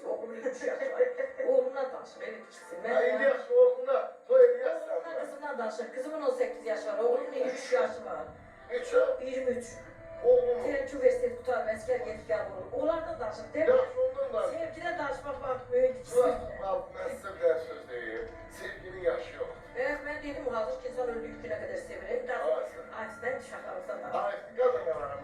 Oğlum 3 yaş var. Oğlumla danışır, evet ikisi. Ha, 50 yaş oğluna, o 50 yaş Oğlumla sen. kızımla danışır. Kızımın 18 yaşı var, oğlumun 3 yaşı var. Üç o, 23. oğlum. Terk üniversitesi tutar, asker gelip gel olur. Onlardan danışır, değil mi? Yaş ondan da. Sevgiden danışmak var, böyle ikisi. Bak ben size bir ders söz diyeyim. Sevginin yaşı yok. Evet, ben dedim hazır ki insan öldüğü güne kadar severim. Evet. Acizden şakamızdan da.